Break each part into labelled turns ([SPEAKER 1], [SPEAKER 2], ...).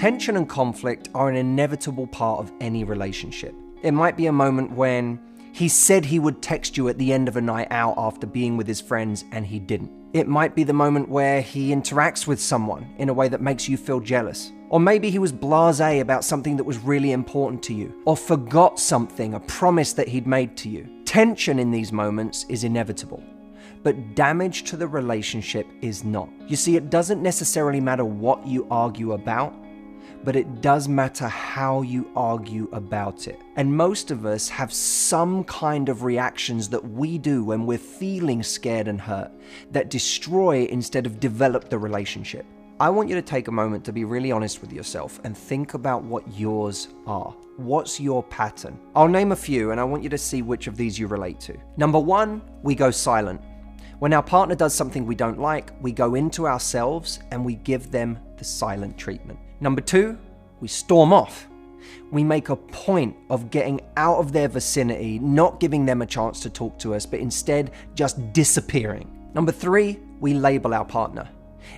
[SPEAKER 1] Tension and conflict are an inevitable part of any relationship. It might be a moment when he said he would text you at the end of a night out after being with his friends and he didn't. It might be the moment where he interacts with someone in a way that makes you feel jealous. Or maybe he was blasé about something that was really important to you, or forgot something, a promise that he'd made to you. Tension in these moments is inevitable, but damage to the relationship is not. You see, it doesn't necessarily matter what you argue about, but it does matter how you argue about it. And most of us have some kind of reactions that we do when we're feeling scared and hurt that destroy instead of develop the relationship. I want you to take a moment to be really honest with yourself and think about what yours are. What's your pattern? I'll name a few and I want you to see which of these you relate to. Number one, we go silent. When our partner does something we don't like, we go into ourselves and we give them the silent treatment. Number two, we storm off. We make a point of getting out of their vicinity, not giving them a chance to talk to us, but instead just disappearing. Number three, we label our partner.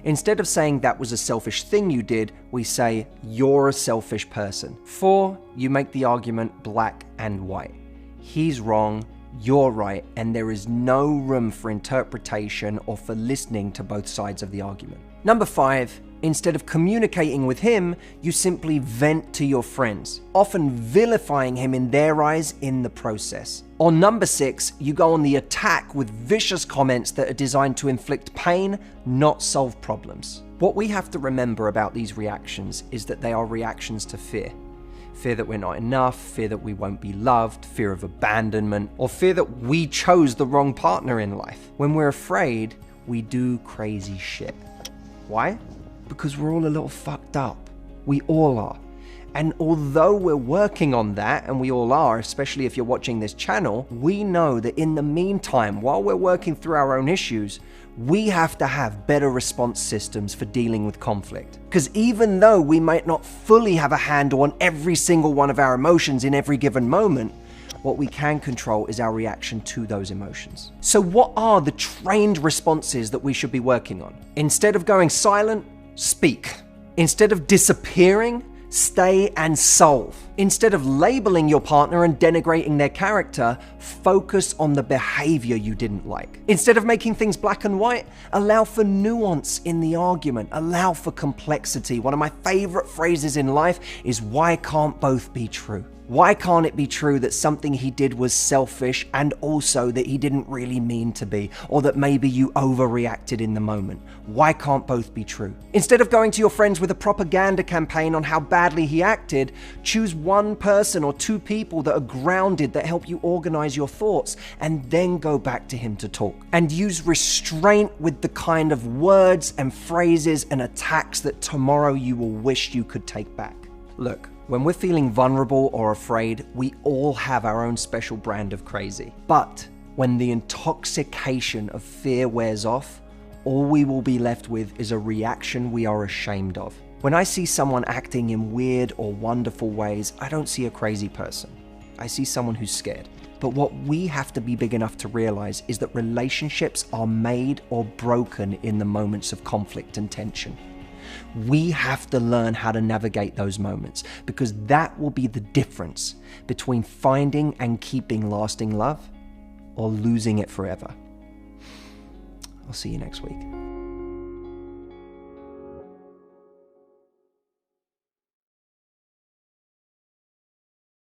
[SPEAKER 1] Instead of saying that was a selfish thing you did, we say you're a selfish person. Four, you make the argument black and white. He's wrong, you're right, and there is no room for interpretation or for listening to both sides of the argument. Number five, instead of communicating with him, you simply vent to your friends, often vilifying him in their eyes in the process. Or number six, you go on the attack with vicious comments that are designed to inflict pain, not solve problems. What we have to remember about these reactions is that they are reactions to fear. Fear that we're not enough, fear that we won't be loved, fear of abandonment, or fear that we chose the wrong partner in life. When we're afraid, we do crazy shit. Why? Because we're all a little fucked up. We all are. And although we're working on that, and we all are, especially if you're watching this channel, we know that in the meantime, while we're working through our own issues, we have to have better response systems for dealing with conflict. Because even though we might not fully have a handle on every single one of our emotions in every given moment, what we can control is our reaction to those emotions. So what are the trained responses that we should be working on? Instead of going silent, speak. Instead of disappearing, stay and solve. Instead of labeling your partner and denigrating their character, focus on the behavior you didn't like. Instead of making things black and white, allow for nuance in the argument. Allow for complexity. One of my favorite phrases in life is, why can't both be true? Why can't it be true that something he did was selfish and also that he didn't really mean to be, or that maybe you overreacted in the moment? Why can't both be true? Instead of going to your friends with a propaganda campaign on how badly he acted, choose one person or two people that are grounded, that help you organize your thoughts, and then go back to him to talk. And use restraint with the kind of words and phrases and attacks that tomorrow you will wish you could take back. Look, when we're feeling vulnerable or afraid, we all have our own special brand of crazy. But when the intoxication of fear wears off, all we will be left with is a reaction we are ashamed of. When I see someone acting in weird or wonderful ways, I don't see a crazy person. I see someone who's scared. But what we have to be big enough to realize is that relationships are made or broken in the moments of conflict and tension. We have to learn how to navigate those moments, because that will be the difference between finding and keeping lasting love or losing it forever. I'll see you next week.